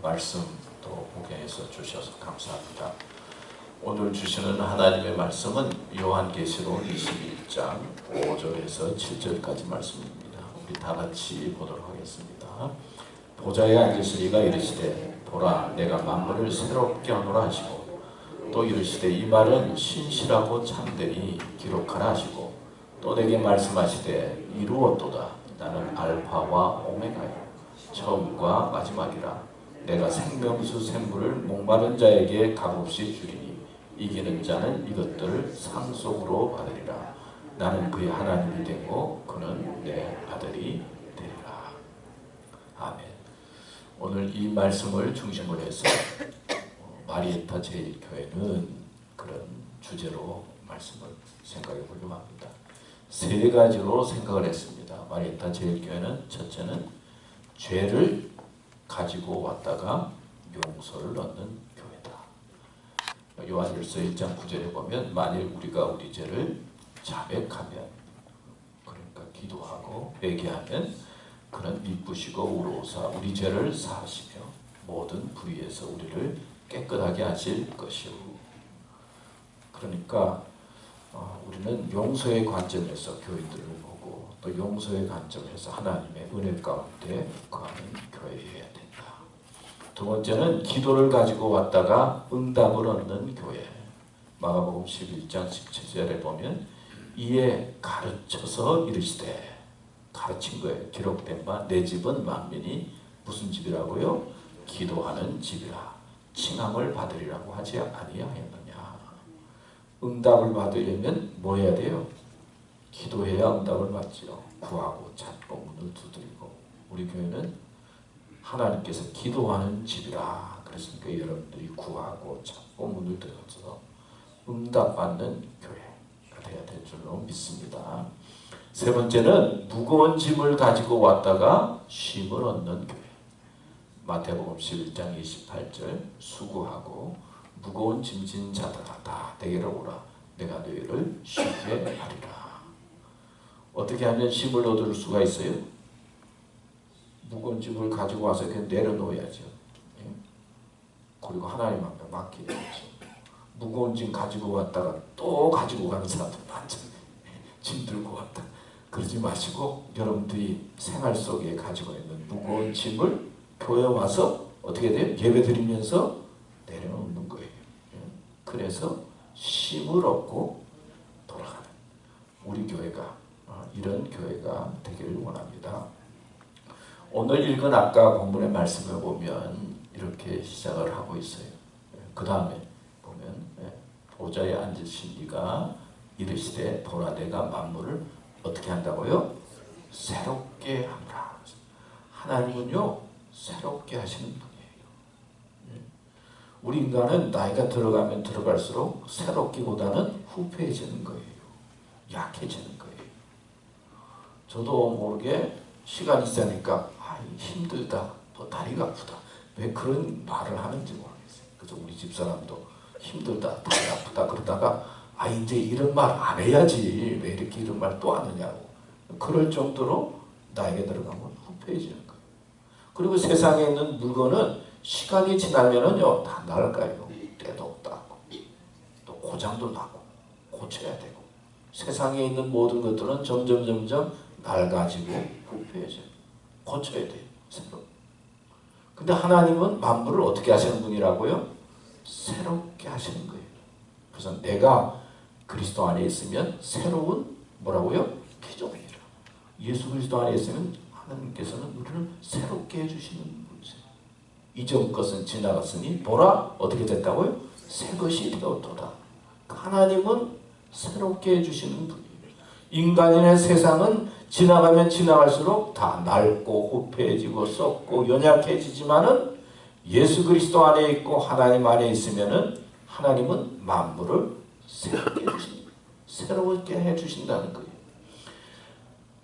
말씀 또 복용해서 주셔서 감사합니다. 오늘 주시는 하나님의 말씀은 요한계시록 21장 5절에서 7절까지 말씀입니다. 우리 다 같이 보도록 하겠습니다. 보좌에 앉으시니가 이르시되 보라 내가 만물을 새롭게 하노라 하시고 또 이르시되 이 말은 신실하고 참되니 기록하라 하시고 또 내게 말씀하시되 이루었도다 나는 알파와 오메가요 처음과 마지막이라 내가 생명수 샘물을 목마른 자에게 값없이 주리니 이기는 자는 이것들을 상속으로 받으리라. 나는 그의 하나님이 되고 그는 내 아들이 되리라. 아멘. 오늘 이 말씀을 중심으로 해서 마리에타 제일교회는 그런 주제로 말씀을 생각해 보려고 합니다. 세 가지로 생각을 했습니다. 마리에타 제일교회는 첫째는 죄를 가지고 왔다가 용서를 얻는 교회다. 요한일서 1장 9절에 보면 만일 우리가 우리 죄를 자백하면 그러니까 기도하고 회개하면 그는 미쁘시고 의로우사 우리 죄를 사하시며 모든 불의에서 우리를 깨끗하게 하실 것이오. 그러니까 우리는 용서의 관점에서 교인들을 보고 또 용서의 관점에서 하나님의 은혜 가운데 거하는 교회여야 된다. 두 번째는 기도를 가지고 왔다가 응답을 얻는 교회. 마가복음 11장 17절에 보면 이에 가르쳐서 이르시되 가르친 거예요. 기록된 바 내 집은 만민이 무슨 집이라고요? 기도하는 집이라 칭함을 받으리라고 하지 아니하였느냐. 응답을 받으려면 뭐 해야 돼요? 기도해야 응답을 받지요. 구하고 찾고 문을 두드리고. 우리 교회는 하나님께서 기도하는 집이라 그랬으니까 여러분들이 구하고 찾고 문을 들어서 응답받는 교회가 되어야 될 줄로 믿습니다. 세 번째는 무거운 짐을 가지고 왔다가 쉼을 얻는 교회. 마태복음 11장 28절 수고하고 무거운 짐진 자들아 다 내게로 오라 내가 너희를 쉬게 하리라. 어떻게 하면 쉼을 얻을 수가 있어요? 무거운 짐을 가지고 와서 그냥 내려놓아야죠. 그리고 하나님 앞에 맡겨야죠. 무거운 짐 가지고 왔다가 또 가지고 가는 사람들 많잖아요. 짐 들고 왔다. 그러지 마시고 여러분들이 생활 속에 가지고 있는 무거운 짐을 교회 와서 어떻게 돼요? 예배 드리면서 내려놓는 거예요. 그래서 쉼을 얻고 돌아가는 우리 교회가 이런 교회가 되기를 원합니다. 오늘 읽은 아까 본문의 말씀을 보면 이렇게 시작을 하고 있어요. 그 다음에 보면 보좌에 앉으신 이가 이르시되 보라 내가 만물을 어떻게 한다고요? 새롭게 하노라. 하나님은요 새롭게 하시는 분이에요. 우리 인간은 나이가 들어가면 들어갈수록 새롭기보다는 후패해지는 거예요. 약해지는 거예요. 저도 모르게 시간이 지나니까 힘들다, 또 다리가 아프다. 왜 그런 말을 하는지 모르겠어요. 그래서 우리 집사람도 힘들다, 다리 아프다 그러다가 이제 이런 말 안 해야지. 왜 이렇게 이런 말 또 하느냐고. 그럴 정도로 나에게 들어가면 후패해지는 거예요. 그리고 세상에 있는 물건은 시간이 지나면은요 다 낡아요. 때도 없다. 또 고장도 나고 고쳐야 되고 세상에 있는 모든 것들은 점점 낡아지고 후패해져요. 고쳐야 돼요. 새로. 근데 하나님은 만물을 어떻게 하시는 분이라고요? 새롭게 하시는 거예요. 그래서 내가 그리스도 안에 있으면 새로운 뭐라고요? 피조물이라. 예수 그리스도 안에 있으면 하나님께서는 우리를 새롭게 해주시는 분이세요. 이전 것은 지나갔으니 보라 어떻게 됐다고요? 새 것이 되었도다. 하나님은 새롭게 해주시는 분이에요. 인간인의 세상은 지나가면 지나갈수록 다 낡고 후패해지고 썩고 연약해지지만은 예수 그리스도 안에 있고 하나님 안에 있으면은 하나님은 만물을 새롭게 해주신다. 새롭게 해주신다는 거예요.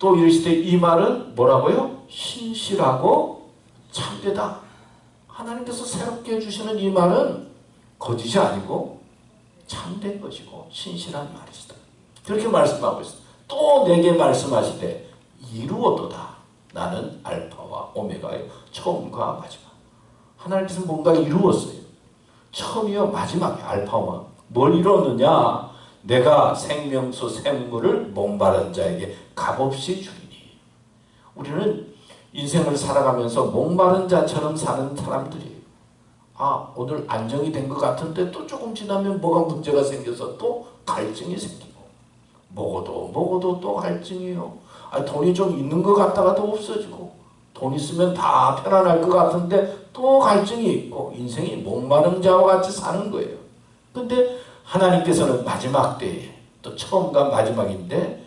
또 이르시되 이 말은 뭐라고요? 신실하고 참되다. 하나님께서 새롭게 해주시는 이 말은 거짓이 아니고 참된 것이고 신실한 말이다. 그렇게 말씀하고 있습니다. 또 내게 말씀하시되 이루었도다. 나는 알파와 오메가요 처음과 마지막. 하나님께서 뭔가 이루었어요. 처음이요 마지막에 알파와 뭘 이뤘느냐? 내가 생명수 샘물을 목마른 자에게 값없이 주리니. 우리는 인생을 살아가면서 목마른 자처럼 사는 사람들이에요. 아, 오늘 안정이 된 것 같은데 또 조금 지나면 뭐가 문제가 생겨서 또 갈증이 생기고, 먹어도 또 갈증이요. 아, 돈이 좀 있는 것 같다가도 없어지고, 돈 있으면 다 편안할 것 같은데 또 갈증이 있고, 인생이 목마른 자와 같이 사는 거예요. 근데 하나님께서는 마지막 때에, 또 처음과 마지막인데,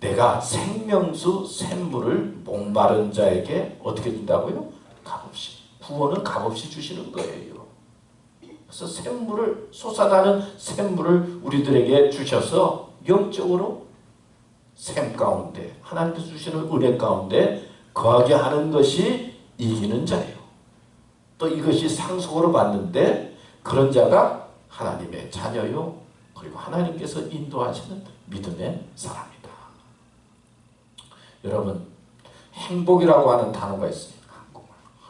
내가 생명수 샘물을 목마른 자에게 어떻게 준다고요? 값없이. 구원은 값없이 주시는 거예요. 그래서 샘물을, 솟아나는 샘물을 우리들에게 주셔서 영적으로 샘 가운데, 하나님께서 주시는 은혜 가운데 거하게 하는 것이 이기는 자예요. 또 이것이 상속으로 받는데, 그런 자가 하나님의 자녀요, 그리고 하나님께서 인도하시는 믿음의 사람이다. 여러분, 행복이라고 하는 단어가 있습니다.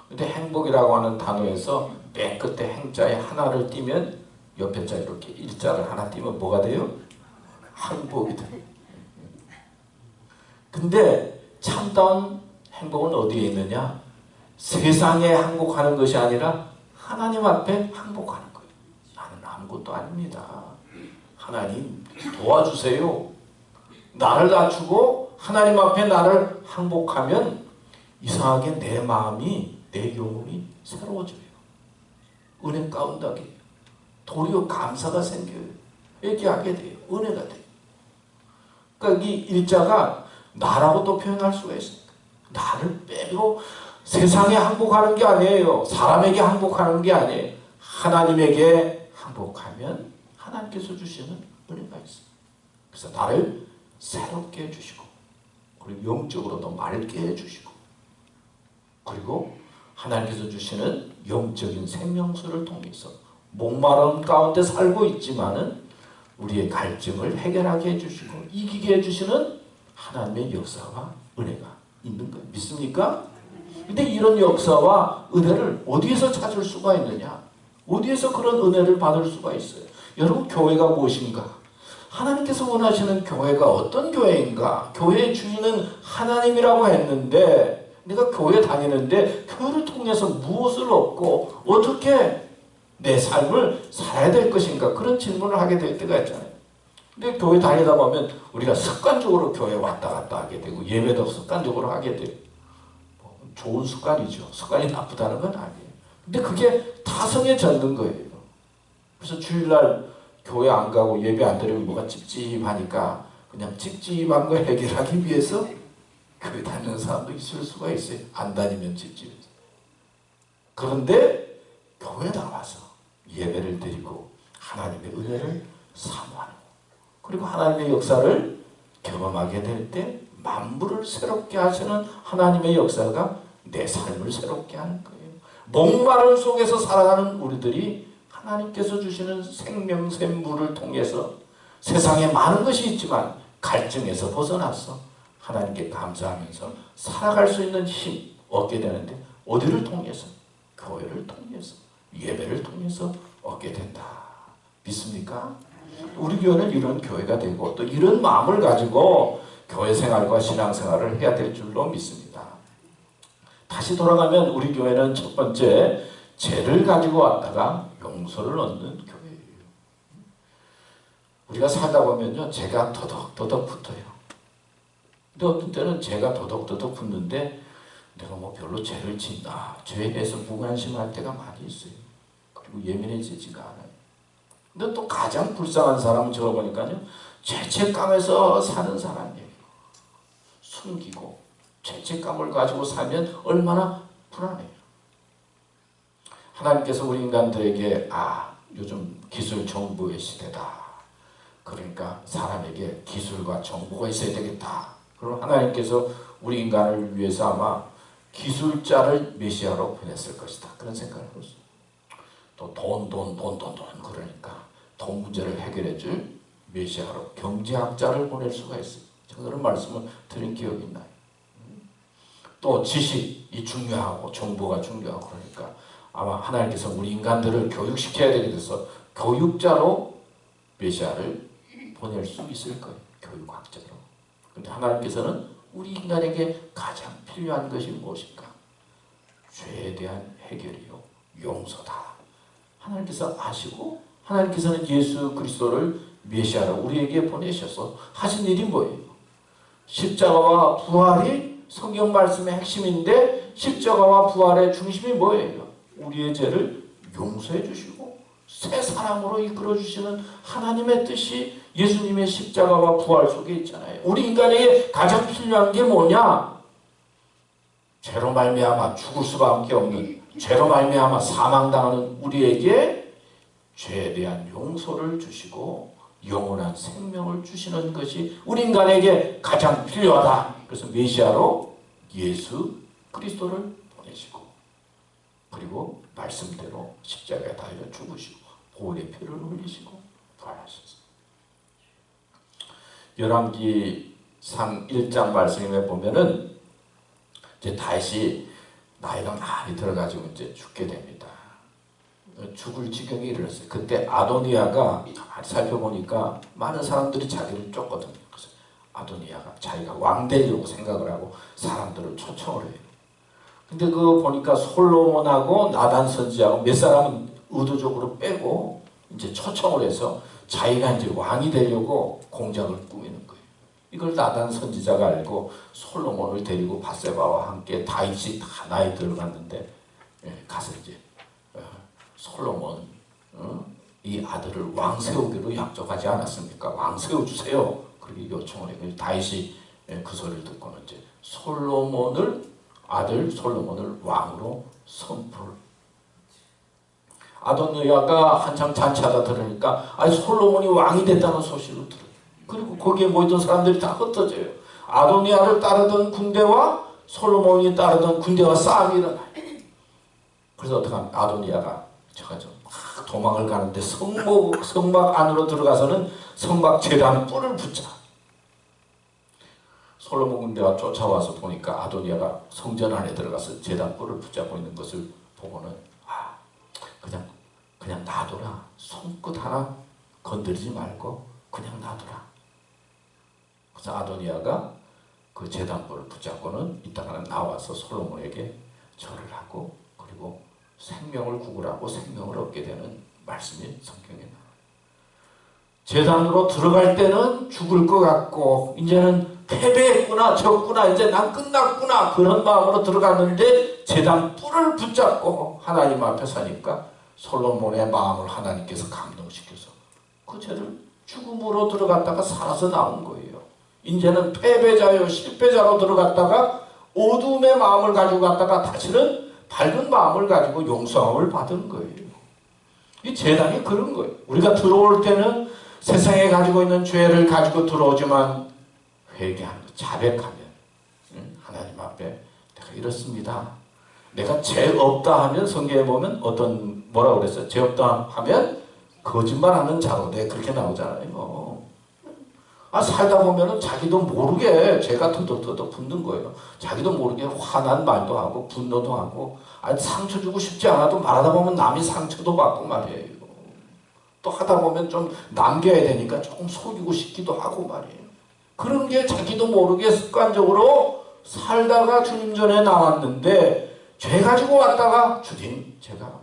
근데 행복이라고 하는 단어에서 맨 끝에 행자에 하나를 띄면 옆에 자 이렇게 일자를 하나 띄면 뭐가 돼요? 행복이 돼요. 근데 참다운 행복은 어디에 있느냐? 세상에 행복하는 것이 아니라 하나님 앞에 행복하는 거예요. 나는 아무것도 아닙니다. 하나님 도와주세요. 나를 낮추고 하나님 앞에 나를 항복하면 이상하게 내 마음이, 내 영혼이 새로워져요. 은혜 가운데에 도리어 감사가 생겨요. 회개하게 돼요. 은혜가 돼요. 그러니까 이 일자가 나라고 또 표현할 수가 있어요. 나를 빼고 세상에 항복하는 게 아니에요. 사람에게 항복하는 게 아니에요. 하나님에게 항복하면 하나님께서 주시는 은혜가 있어요. 그래서 나를 새롭게 해주시고, 그리고 영적으로도 맑게 해주시고, 그리고 하나님께서 주시는 영적인 생명수를 통해서 목마름 가운데 살고 있지만은 우리의 갈증을 해결하게 해주시고 이기게 해주시는 하나님의 역사와 은혜가 있는 거예요. 믿습니까? 근데 이런 역사와 은혜를 어디에서 찾을 수가 있느냐? 어디에서 그런 은혜를 받을 수가 있어요? 여러분, 교회가 무엇인가? 하나님께서 원하시는 교회가 어떤 교회인가? 교회의 주인은 하나님이라고 했는데, 내가 교회 다니는데 교회를 통해서 무엇을 얻고 어떻게 내 삶을 살아야 될 것인가? 그런 질문을 하게 될 때가 있잖아요. 근데 교회 다니다 보면 우리가 습관적으로 교회 왔다 갔다 하게 되고 예배도 습관적으로 하게 돼요. 좋은 습관이죠. 습관이 나쁘다는 건 아니에요. 근데 그게 타성해졌는 거예요. 그래서 주일날 교회 안 가고 예배 안 드리면 뭐가 찝찝하니까 그냥 찝찝한 거 해결하기 위해서 교회 다니는 사람도 있을 수가 있어요. 안 다니면 찝찝해서. 그런데 교회 나와서 예배를 드리고 하나님의 은혜를 사모하는, 그리고 하나님의 역사를 경험하게 될 때 만물을 새롭게 하시는 하나님의 역사가 내 삶을 새롭게 하는 거예요. 목마름 속에서 살아가는 우리들이 하나님께서 주시는 생명샘 물을 통해서 세상에 많은 것이 있지만 갈증에서 벗어나서 하나님께 감사하면서 살아갈 수 있는 힘 얻게 되는데, 어디를 통해서? 교회를 통해서, 예배를 통해서 얻게 된다. 믿습니까? 우리 교회는 이런 교회가 되고 또 이런 마음을 가지고 교회 생활과 신앙생활을 해야 될 줄로 믿습니다. 다시 돌아가면 우리 교회는 첫 번째, 죄를 가지고 왔다가 용서를 얻는 교회예요. 우리가 살다 보면요, 죄가 더덕더덕 붙어요. 근데 어떤 때는 죄가 더덕더덕 붙는데 내가 뭐 별로 죄를 짓나, 죄에 대해서 무관심할 때가 많이 있어요. 그리고 예민해지지가 않아요. 근데 또 가장 불쌍한 사람은 저러 보니까요, 죄책감에서 사는 사람이에요. 숨기고 죄책감을 가지고 살면 얼마나 불안해요. 하나님께서 우리 인간들에게 요즘 기술 정보의 시대다. 그러니까 사람에게 기술과 정보가 있어야 되겠다. 그럼 하나님께서 우리 인간을 위해서 아마 기술자를 메시아로 보냈을 것이다. 그런 생각을 했어요. 또 돈 그러니까 돈 문제를 해결해 줄 메시아로 경제학자를 보낼 수가 있어요. 제가 그런 말씀을 드린 기억이 나요. 또 지식이 중요하고 정보가 중요하고 그러니까 아마 하나님께서 우리 인간들을 교육시켜야 되게 돼서 교육자로 메시아를 보낼 수 있을 거예요. 교육학자로. 근데 하나님께서는 우리 인간에게 가장 필요한 것이 무엇인가? 죄에 대한 해결이요, 용서다. 하나님께서 아시고 하나님께서는 예수 그리스도를 메시아로 우리에게 보내셔서 하신 일이 뭐예요? 십자가와 부활이 성경 말씀의 핵심인데 십자가와 부활의 중심이 뭐예요? 우리의 죄를 용서해 주시고 새 사람으로 이끌어 주시는 하나님의 뜻이 예수님의 십자가와 부활 속에 있잖아요. 우리 인간에게 가장 필요한 게 뭐냐? 죄로 말미암아 죽을 수밖에 없는, 죄로 말미암아 사망당하는 우리에게 죄에 대한 용서를 주시고 영원한 생명을 주시는 것이 우리 인간에게 가장 필요하다. 그래서 메시아로 예수 그리스도를 보내시고 그리고 말씀대로 십자가에 달려 죽으시고 보혈의 피를 흘리시고 부활하셨습니다. 열왕기상 1장 말씀에 보면은 이제 다시 나이가 많이 들어가지고 이제 죽게 됩니다. 죽을 지경에 이르렀어요. 그때 아도니아가 가만히 살펴보니까 많은 사람들이 자기를 쫓거든요. 그래서 아도니아가 자기가 왕 되려고 생각을 하고 사람들을 초청을 해요. 근데 그거 보니까 솔로몬하고 나단 선지자하고 몇 사람은 의도적으로 빼고 이제 초청을 해서 자기가 이제 왕이 되려고 공작을 꾸미는 거예요. 이걸 나단 선지자가 알고 솔로몬을 데리고 밧세바와 함께 다윗이 다 나이 들어갔는데 가서 이제 솔로몬 이 아들을 왕 세우기로 약속하지 않았습니까? 왕 세워주세요. 그렇게 요청을 해요. 다윗이 그 소리를 듣고는 이제 아들 솔로몬을 왕으로 선포를. 아도니아가 한참 잔치하다 들으니까 솔로몬이 왕이 됐다는 소식을 들어요. 그리고 거기에 모이던 사람들이 다 흩어져요. 아도니아를 따르던 군대와 솔로몬이 따르던 군대와 싸움이 일어나요. 그래서 어떻게 하면 아도니아가 막 도망을 가는데 성막 안으로 들어가서는 성막 제단 뿔을 붙자. 솔로몬 군대가 쫓아와서 보니까 아도니아가 성전 안에 들어가서 제단 뿔을 붙잡고 있는 것을 보고는 그냥 놔둬라. 손끝 하나 건드리지 말고 그냥 놔둬라. 그래서 아도니아가 그 제단 뿔을 붙잡고는 이따가는 나와서 솔로몬에게 절을 하고 그리고 생명을 구걸하고 생명을 얻게 되는 말씀이 성경에 나와요. 제단으로 들어갈 때는 죽을 것 같고 이제는 패배했구나, 졌구나, 이제 난 끝났구나 그런 마음으로 들어갔는데 제단 뿔을 붙잡고 하나님 앞에 서니까 솔로몬의 마음을 하나님께서 감동시켜서 그 죄를 죽음으로 들어갔다가 살아서 나온 거예요. 이제는 패배자요 실패자로 들어갔다가 어둠의 마음을 가지고 갔다가 다시는 밝은 마음을 가지고 용서함을 받은 거예요. 이 제단이 그런 거예요. 우리가 들어올 때는 세상에 가지고 있는 죄를 가지고 들어오지만 회개하는 거, 자백하면 하나님 앞에 내가 이렇습니다. 내가 죄 없다 하면 성경에 보면 뭐라고 그랬어요? 죄 없다 하면 거짓말하는 자로 내 그렇게 나오잖아요. 살다 보면은 자기도 모르게 죄가 터덕터덕 붙는 거예요. 자기도 모르게 화난 말도 하고 분노도 하고 상처 주고 싶지 않아도 말하다 보면 남이 상처도 받고 말이에요. 또 하다 보면 좀 남겨야 되니까 조금 속이고 싶기도 하고 말이에요. 그런 게 자기도 모르게 습관적으로 살다가 주님 전에 나왔는데 죄 가지고 왔다가 주님 제가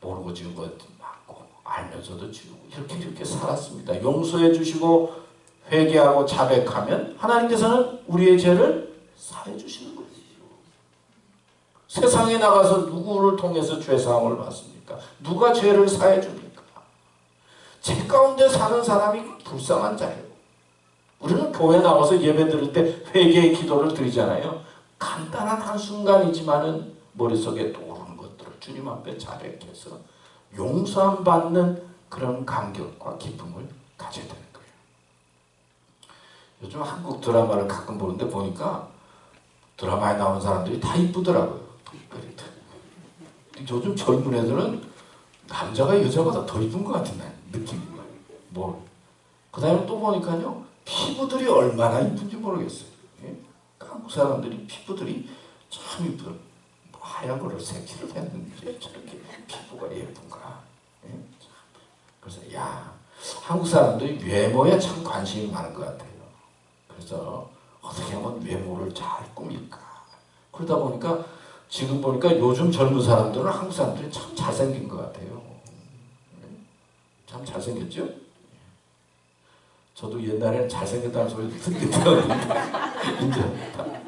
모르고 지은 것 많고 알면서도 지우고 이렇게 살았습니다. 용서해 주시고 회개하고 자백하면 하나님께서는 우리의 죄를 사해 주시는 거예요. 세상에 나가서 누구를 통해서 죄사함을 받습니까? 누가 죄를 사해 줍니까? 죄 가운데 사는 사람이 불쌍한 자예요. 우리는 교회 나와서 예배 드릴 때 회개의 기도를 드리잖아요. 간단한 한순간이지만은 머릿속에 떠오르는 것들을 주님 앞에 자백해서 용서함 받는 그런 감격과 기쁨을 가져야 되는 거예요. 요즘 한국 드라마를 가끔 보는데 보니까 드라마에 나오는 사람들이 다 이쁘더라고요. 요즘 젊은 애들은 남자가 여자보다 더 이쁜 것 같은 느낌이 뭐. 그 다음에 또 보니까요 피부들이 얼마나 이쁜지 모르겠어요. 한국 사람들이 피부들이 참 이뻐요. 하얀 거를 색칠을 했는지 저렇게 피부가 예쁜가. 예? 그래서 야, 한국 사람들이 외모에 참 관심이 많은 것 같아요. 그래서 어떻게 하면 외모를 잘 꾸밀까. 그러다 보니까 지금 보니까 요즘 젊은 사람들은 한국 사람들이 참 잘생긴 것 같아요. 참 잘생겼죠? 저도 옛날에는 잘생겼다는 소리도 듣긴 들었는데 인정합니다.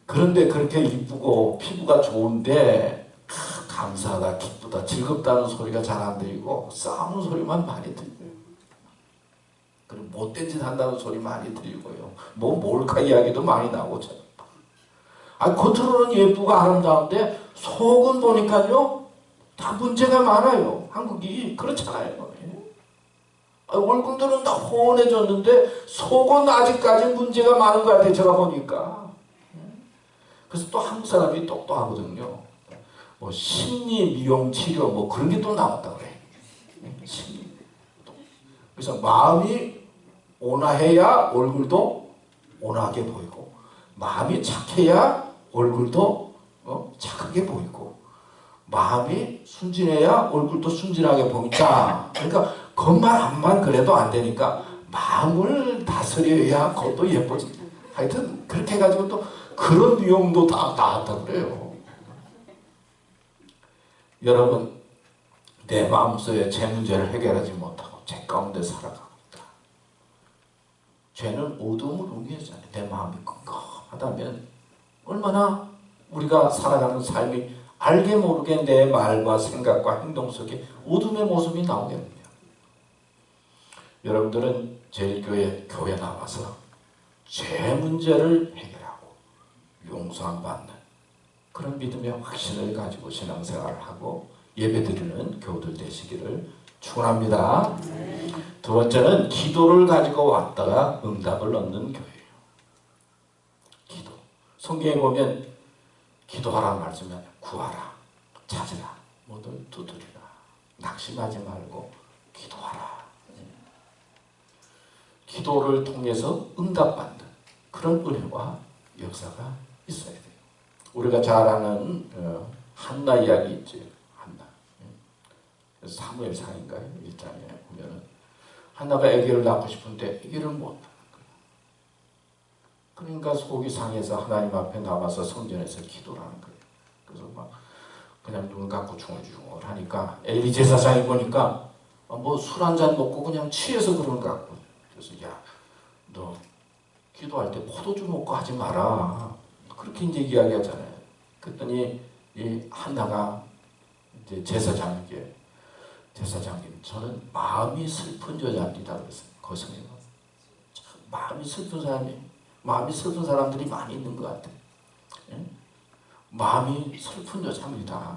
그런데 그렇게 이쁘고 피부가 좋은데 감사하다, 기쁘다, 즐겁다는 소리가 잘 안 들리고 싸우는 소리만 많이 들려요. 그리고 못된 짓 한다는 소리 많이 들리고요. 뭐 몰카 이야기도 많이 나오죠. 겉으로는 예쁘고 아름다운데 속은 보니까요 다 문제가 많아요. 한국이 그렇잖아요. 얼굴들은 다 훤해졌는데 속은 아직까지 문제가 많은 것 같아요. 제가 보니까. 그래서 또 한국 사람이 똑똑하거든요. 뭐 심리 미용 치료 뭐 그런 게 또 나왔다고 그래. 심리. 그래서 마음이 온화해야 얼굴도 온화하게 보이고, 마음이 착해야 얼굴도 착하게 보이고, 마음이 순진해야 얼굴도 순진하게 보인다. 그러니까 겉만 앞만 그래도 안 되니까 마음을 다스려야 겉도 예뻐진다. 하여튼 그렇게 해가지고 또 그런 미용도 다 나왔다고 그래요. 여러분, 내 마음속에 제 문제를 해결하지 못하고 제 가운데 살아가고 있다. 죄는 어두움을 옮기잖아요. 내 마음이 컴컴하다면 얼마나 우리가 살아가는 삶이 알게 모르게 내 말과 생각과 행동 속에 어둠의 모습이 나오겠느냐. 여러분들은 제일교회 나와서 죄 문제를 해결하고 용서함 받는 그런 믿음의 확신을 가지고 신앙생활을 하고 예배드리는 교우들 되시기를 축원합니다. 두 번째는 기도를 가지고 왔다가 응답을 얻는 교회예요. 기도. 성경에 보면 기도하라 말씀하면 구하라, 찾으라, 모두 두드리라. 낙심하지 말고 기도하라. 기도를 통해서 응답받는 그런 은혜와 역사가 있어야 돼요. 우리가 잘 아는 한나 이야기 있죠. 한나. 사무엘상인가요? 1장에 보면은 한나가 아기를 낳고 싶은데 아기를 못 낳는 거예요. 그러니까 속이 상해서 하나님 앞에 나와서 성전에서 기도를 하는 거예요. 그래서 막 그냥 눈 감고 중얼중얼 하니까 엘리 제사장이 보니까 뭐 술 한 잔 먹고 그냥 취해서 그런 것 같고, 그래서 야, 너 기도할 때 포도주 먹고 하지 마라. 그렇게 이제 이야기하잖아요. 그랬더니 이 한나가 이제 제사장에게, 제사장님, 저는 마음이 슬픈 여자입니다. 그랬어요. 거성에 마음이 슬픈 사람이, 마음이 슬픈 사람들이 많이 있는 것 같아요. 예? 마음이 슬픈 여자입니다.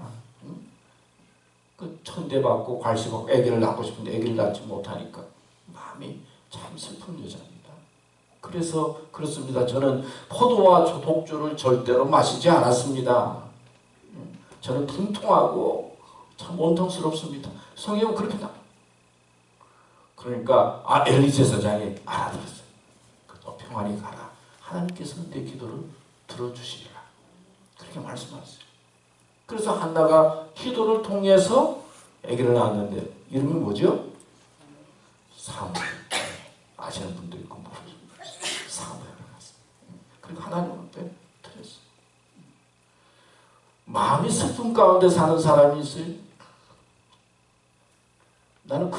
그 천대받고 관심받고 아기를 낳고 싶은데 아기를 낳지 못하니까 마음이 참 슬픈 여자입니다. 그래서 그렇습니다. 저는 포도와 독주를 절대로 마시지 않았습니다. 저는 분통하고 참 원통스럽습니다. 성경은 그렇게 나와요. 그러니까 엘리 제사장이 알아들었어요. 너 평안히 가라. 하나님께서는 내 기도를 들어주시리라. 그렇게 말씀하셨어요. 그래서 한나가 기도를 통해서 아기를 낳았는데 이름이 뭐죠? 사무엘. 아시는 분도 있고 모르는 분도 있어요. 사무엘을 낳았어요. 그리고 하나님 앞에 드렸어요. 마음이 슬픔 가운데 사는 사람이 있어요. 나는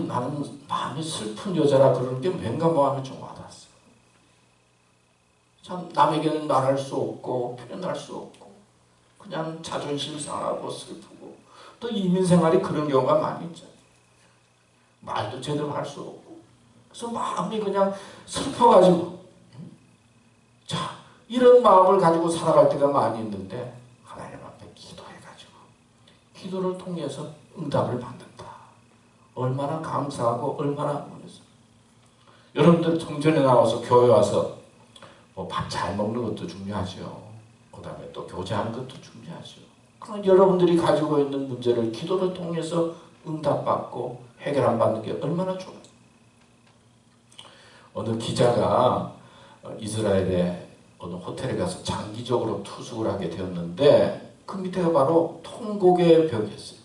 나는 마음이 슬픈 여자라 그러는 게 왠가 마음이 좀 와닿았어요. 참 남에게는 말할 수 없고 표현할 수 없고 그냥 자존심 상하고 슬프고, 또 이민생활이 그런 경우가 많이 있잖아요. 말도 제대로 할 수 없고, 그래서 마음이 그냥 슬퍼가지고, 자, 이런 마음을 가지고 살아갈 때가 많이 있는데 하나님 앞에 기도해가지고 기도를 통해서 응답을 받는다. 얼마나 감사하고 얼마나 원해서. 여러분들 성전에 나와서 교회 와서 뭐 밥 잘 먹는 것도 중요하죠. 그 다음에 또 교제하는 것도 중요하죠. 그럼 여러분들이 가지고 있는 문제를 기도를 통해서 응답받고 해결 안 받는 게 얼마나 좋아요. 어느 기자가 이스라엘의 어느 호텔에 가서 장기적으로 투숙을 하게 되었는데 그 밑에가 바로 통곡의 벽이었어요.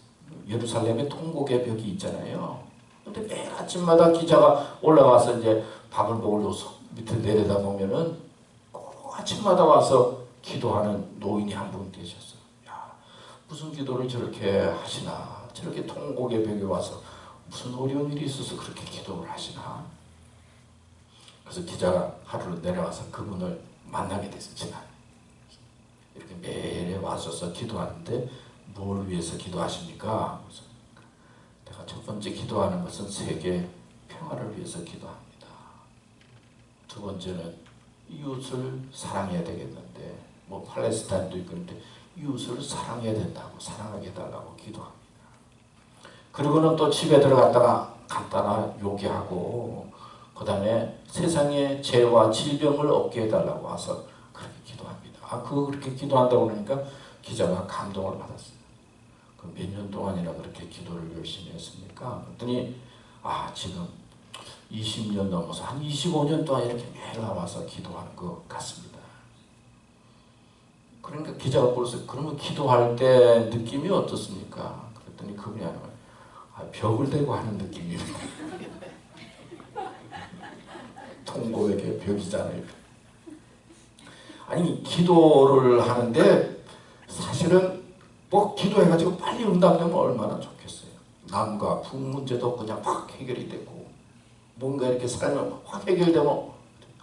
예루살렘에 통곡의 벽이 있잖아요. 근데 매일 아침마다 기자가 올라가서 이제 밥을 먹으려고 밑에 내려다보면은 꼭 아침마다 와서 기도하는 노인이 한 분 계셨어요. 야, 무슨 기도를 저렇게 하시나? 저렇게 통곡의 벽에 와서 무슨 어려운 일이 있어서 그렇게 기도를 하시나? 그래서 기자가 하루를 내려와서 그분을 만나게 됐습니다. 이렇게 매일 와서 기도하는데 뭘 위해서 기도하십니까? 그래서 내가 첫 번째 기도하는 것은 세계 평화를 위해서 기도합니다. 두 번째는 이웃을 사랑해야 되겠는데 뭐 팔레스타인도 있고 그런데 이웃을 사랑해야 된다고 사랑하게 해달라고 기도합니다. 그리고는 또 집에 들어갔다가 간단한 요기하고 그 다음에 세상에 죄와 질병을 없게 해달라고 와서 그렇게 기도합니다. 그렇게 기도한다고 그러니까 기자가 감동을 받았어요. 몇 년 동안이나 그렇게 기도를 열심히 했습니까? 그랬더니 지금 20년 넘어서 한 25년 동안 이렇게 매일 나와서 기도하는 것 같습니다. 그러니까 기자가 물었어요. 그러면 기도할 때 느낌이 어떻습니까? 그랬더니 그분이 하는 거예요. 벽을 대고 하는 느낌입니다. 통곡의 벽이잖아요. 아니 기도를 하는데 사실은 뭐 기도해가지고 빨리 응답되면 얼마나 좋겠어요. 남과 북 문제도 그냥 확 해결이 되고 뭔가 이렇게 살면 확 해결되고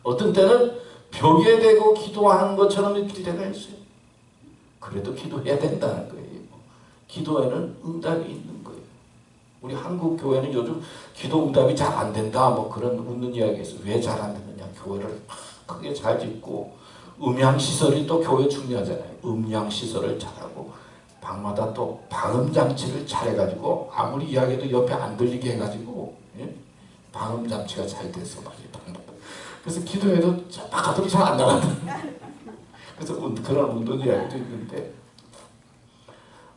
어떤 때는 벽에 대고 기도하는 것처럼 느낄 때가 있어요. 그래도 기도해야 된다는 거예요. 기도에는 응답이 있는 거예요. 우리 한국 교회는 요즘 기도 응답이 잘 안 된다 뭐 그런 웃는 이야기가 있어요. 왜 잘 안 되느냐. 교회를 크게 잘 짓고 음향시설이 또 교회 중요하잖아요. 음향시설을 잘하고 방마다 또 방음장치를 잘해가지고 아무리 이야기해도 옆에 안 들리게 해가지고 방음장치가 잘 돼서 말이에요. 그래서 기도해도 바깥으로 잘 안 나간다. 그래서 그런 웃는 이야기도 있는데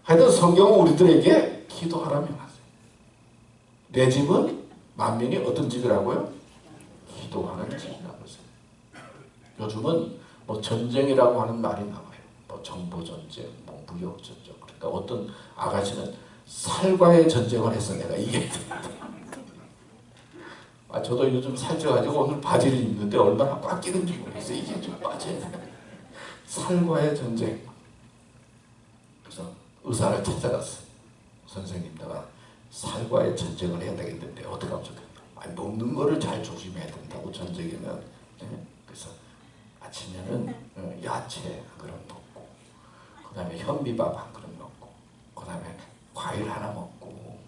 하여튼 성경은 우리들에게 기도하라며 하세요. 내 집은 만민이 어떤 집이라고요? 기도하는 집이라고 했어요. 요즘은 뭐 전쟁이라고 하는 말이 나와요. 뭐 정보전쟁, 뭐 무역전쟁. 그러니까 어떤 아가씨는 살과의 전쟁을 해서 내가 이게 저도 요즘 살쪄가지고 오늘 바지를 입는데 얼마나 꽉 끼는지 모르겠어요. 이게 좀 빠져야 돼. 살과의 전쟁. 그래서 의사를 찾아갔어요. 선생님, 내가 살과의 전쟁을 해야 되겠는데 어떻게 하면 좋겠냐. 먹는 거를 잘 조심해야 된다고 전쟁에는. 그래서 아침에는 야채 한 그릇 먹고 그 다음에 현미밥 한 그릇 먹고 그 다음에 과일 하나 먹고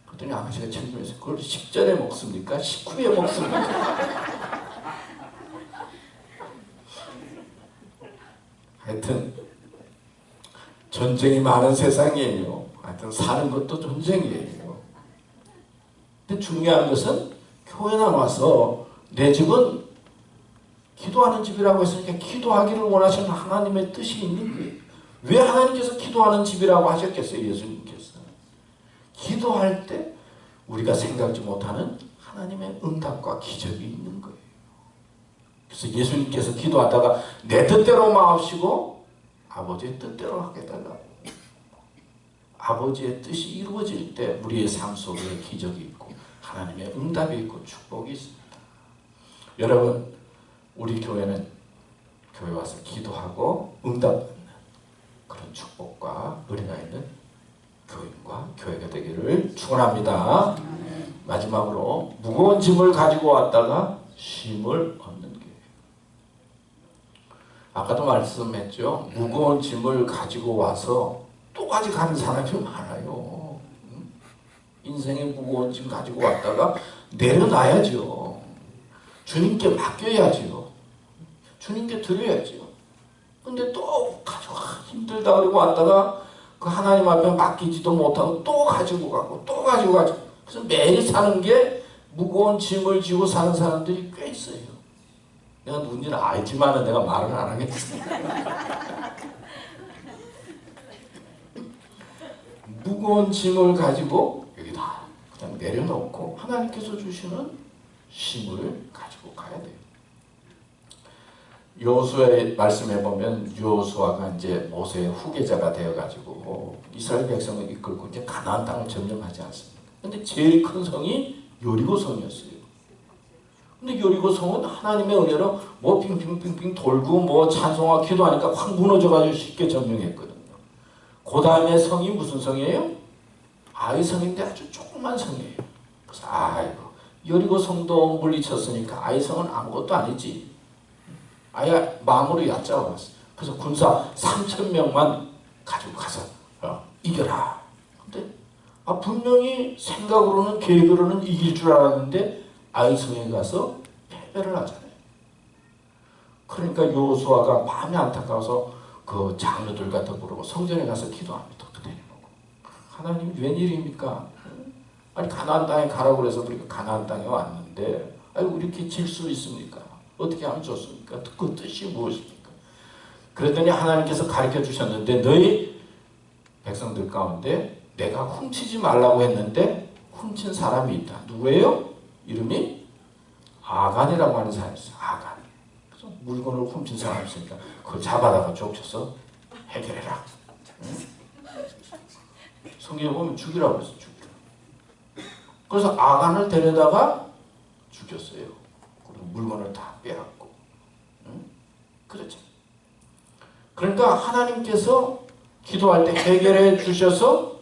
그랬더니 아가씨가 질문했어요. 그걸 식전에 먹습니까? 식후에 먹습니까? 하여튼 전쟁이 많은 세상이에요. 하여튼 사는 것도 전쟁이에요. 근데 중요한 것은 교회 나와서 내 집은 기도하는 집이라고 했으니까 기도하기를 원하시는 하나님의 뜻이 있는 거예요. 왜 하나님께서 기도하는 집이라고 하셨겠어요? 예수님께서. 기도할 때 우리가 생각지 못하는 하나님의 응답과 기적이 있는 거예요. 그래서 예수님께서 기도하다가 내 뜻대로 마옵시고 아버지의 뜻대로 하게 달라고. 아버지의 뜻이 이루어질 때 우리의 삶 속에 기적이 있고 하나님의 응답이 있고 축복이 있습니다. 여러분, 우리 교회는 교회 와서 기도하고 응답받는 그런 축복과 은혜가 있는 교인과 교회가 되기를 축원합니다. 마지막으로 무거운 짐을 가지고 왔다가 쉼을 얻는 교회. 아까도 말씀했죠. 무거운 짐을 가지고 와서 또 가져가는 사람이 많아요. 인생의 무거운 짐 가지고 왔다가 내려놔야죠. 주님께 맡겨야지요. 주님께 드려야지요. 근데 또 가져가 힘들다 그러고 왔다가 그 하나님 앞에 맡기지도 못하고 또 가지고 가고 또 가지고 가고 그래서 매일 사는 게 무거운 짐을 지고 사는 사람들이 꽤 있어요. 내가 누군지는 알지만은 내가 말은 안 하겠습니다. 무거운 짐을 가지고 여기다 그냥 내려놓고 하나님께서 주시는 쉼을 가지고 가야 돼요. 여호수아의 말씀해 보면 여호수아가 이제 모세의 후계자가 되어가지고 이스라엘 백성을 이끌고 이제 가나안 땅을 점령하지 않습니까? 근데 제일 큰 성이 여리고 성이었어요. 근데 여리고 성은 하나님의 은혜로 뭐 빙빙빙빙 돌고 뭐 찬송하고 기도하니까 확 무너져가지고 쉽게 점령했거든요. 그 다음에 성이 무슨 성이에요? 아이 성인데 아주 조그만 성이에요. 그래서 아이고 여리고 성도 물리쳤으니까 아이 성은 아무것도 아니지. 아예 마음으로 얕잡아봤어요. 그래서 군사 3,000명만 가지고 가서 이겨라. 근데 분명히 생각으로는 계획으로는 이길 줄 알았는데 아이성에 가서 패배를 하잖아요. 그러니까 여호수아가 마음이 안타까워서 그 장로들 같아 부르고 성전에 가서 기도합니다. 그대로고 하나님 웬일입니까? 아니 가나안 땅에 가라고 그래서 우리가 가나안 땅에 왔는데 아이고 이렇게 질 수 있습니까? 어떻게 하면 좋습니까? 그 뜻이 무엇입니까? 그랬더니 하나님께서 가르쳐 주셨는데 너희 백성들 가운데 내가 훔치지 말라고 했는데 훔친 사람이 있다. 누구예요? 이름이 아간이라고 하는 사람이 있어요. 아간. 그래서 물건을 훔친 사람이 있으니까 그걸 잡아다가 쫓아서 해결해라. 응? 성경에 보면 죽이라고 그랬어. 죽이라. 그래서 아간을 데려다가 죽였어요. 물건을 다 빼앗고. 응? 그렇죠. 그러니까 하나님께서 기도할 때 해결해 주셔서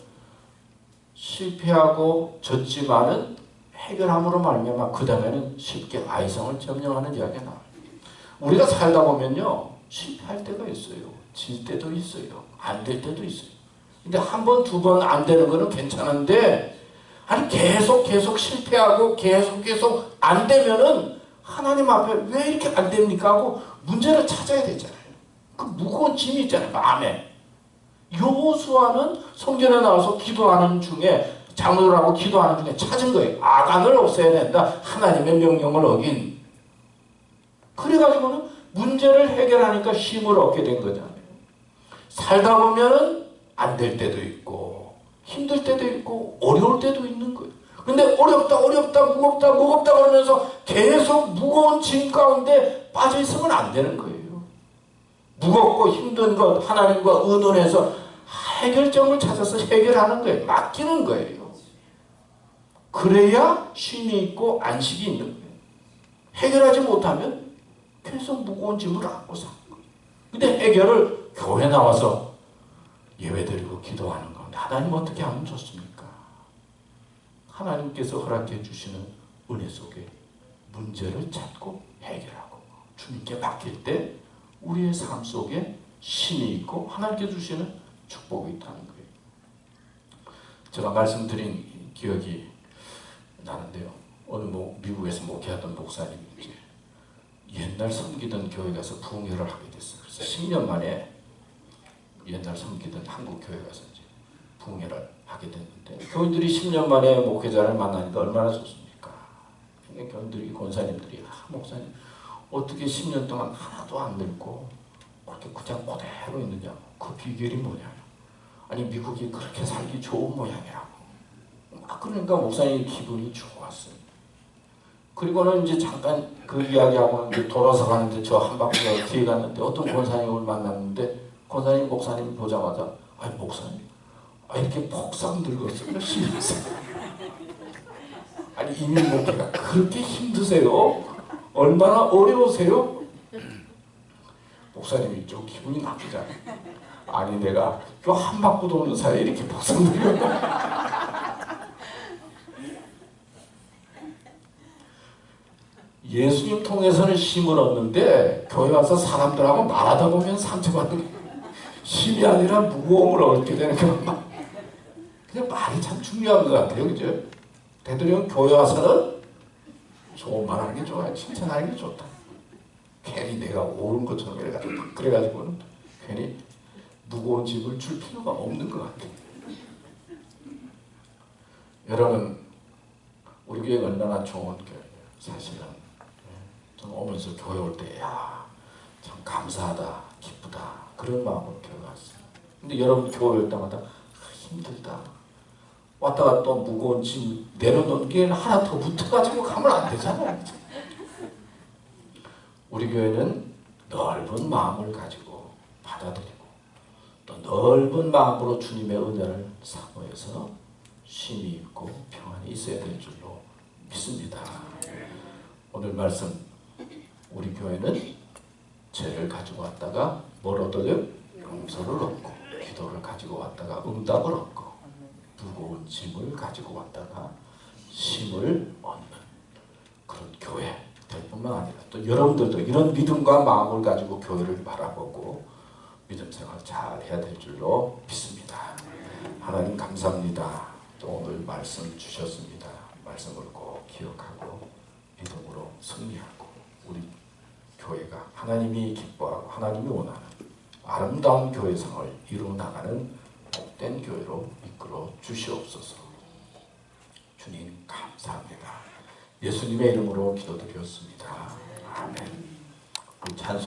실패하고 졌지만은 해결함으로 말미암아 그 다음에는 쉽게 아이성을 점령하는 이야기가 나와요. 우리가 살다 보면요 실패할 때가 있어요. 질 때도 있어요. 안 될 때도 있어요. 근데 한 번, 두 번 안 되는 거는 괜찮은데 아니 계속 실패하고 계속 안 되면은 하나님 앞에 왜 이렇게 안 됩니까? 하고 문제를 찾아야 되잖아요. 그 무거운 짐이 있잖아요. 마음에. 여호수아는 성전에 나와서 기도하는 중에 장로들하고 기도하는 중에 찾은 거예요. 아간을 없애야 된다. 하나님의 명령을 어긴. 그래가지고는 문제를 해결하니까 힘을 얻게 된 거잖아요. 살다 보면은 안 될 때도 있고 힘들 때도 있고 어려울 때도 있는 거예요. 근데 어렵다 무겁다 그러면서 계속 무거운 짐 가운데 빠져 있으면 안 되는 거예요. 무겁고 힘든 것 하나님과 의논해서 해결점을 찾아서 해결하는 거예요. 맡기는 거예요. 그래야 쉼이 있고 안식이 있는 거예요. 해결하지 못하면 계속 무거운 짐을 안고 사는 거예요. 근데 해결을 교회 나와서 예배드리고 기도하는 건 하나님 어떻게 하면 좋습니까? 하나님께서 허락해 주시는 은혜 속에 문제를 찾고 해결하고 주님께 맡길 때 우리의 삶 속에 힘이 있고 하나님께 주시는 축복이 있다는 거예요. 제가 말씀드린 기억이 나는데요. 어느 미국에서 목회하던 목사님이 이제 옛날 섬기던 교회 가서 부흥회를 하게 됐어요. 그래서 10년 만에 옛날 섬기던 한국 교회 가서 이제 부흥회를 하게 됐는데 교인들이 10년 만에 목회자를 만나니까 얼마나 좋습니까? 교인들이 권사님들이 목사님 어떻게 10년 동안 하나도 안 늙고 그렇게 그냥 그대로 있느냐고. 그 비결이 뭐냐. 아니 미국이 그렇게 살기 좋은 모양이라고. 그러니까 목사님 기분이 좋았어요. 그리고는 이제 잠깐 그 이야기하고 이제 돌아서 가는데 저 한 바퀴 뒤에 갔는데 어떤 권사님을 만났는데 권사님 목사님 보자마자 아니 목사님 이렇게 폭삭 늙었어요. 심했어요. 아니 이민 목회가 그렇게 힘드세요? 얼마나 어려우세요? 목사님이 좀 기분이 나쁘잖아요. 아니 내가 요 한 바퀴 도는 사이에 이렇게 폭삭 늙었나? 예수님 통해서는 힘을 얻는데 교회 와서 사람들하고 말하다 보면 상처받는 게 힘이 아니라 무거움을 얻게 되는 거. 그냥 말이 참 중요한 것 같아요. 그죠? 되도록 교회 와서는 좋은 말 하는 게 좋아요. 칭찬하는 게 좋다. 괜히 내가 옳은 것처럼 그래가지고는 괜히 무거운 짐을 줄 필요가 없는 것 같아요. 여러분 우리 교회가 얼마나 좋은 교회예요. 사실은 저는 오면서 교회 올 때 참 감사하다 기쁘다 그런 마음으로 교회 왔어요. 근데 여러분 교회 올 때마다 힘들다 왔다가 또 무거운 짐 내려놓기에는 하나 더 붙어가지고 가면 안 되잖아요. 우리 교회는 넓은 마음을 가지고 받아들이고 또 넓은 마음으로 주님의 은혜를 사모해서 쉼이 있고 평안이 있어야 될 줄로 믿습니다. 오늘 말씀 우리 교회는 죄를 가지고 왔다가 뭘 얻어요? 용서를 얻고 기도를 가지고 왔다가 응답을 얻고 무거운 짐을 가지고 왔다가 쉼을 얻는 그런 교회 될 뿐만 아니라 또 여러분들도 이런 믿음과 마음을 가지고 교회를 바라보고 믿음 생활 잘 해야 될 줄로 믿습니다. 하나님 감사합니다. 또 오늘 말씀 주셨습니다. 말씀을 꼭 기억하고 믿음으로 승리하고 우리 교회가 하나님이 기뻐하고 하나님이 원하는 아름다운 교회생활을 이루어 나가는 복된 교회로 이끌어 주시옵소서. 주님 감사합니다. 예수님의 이름으로 기도드렸습니다. 아멘. 찬송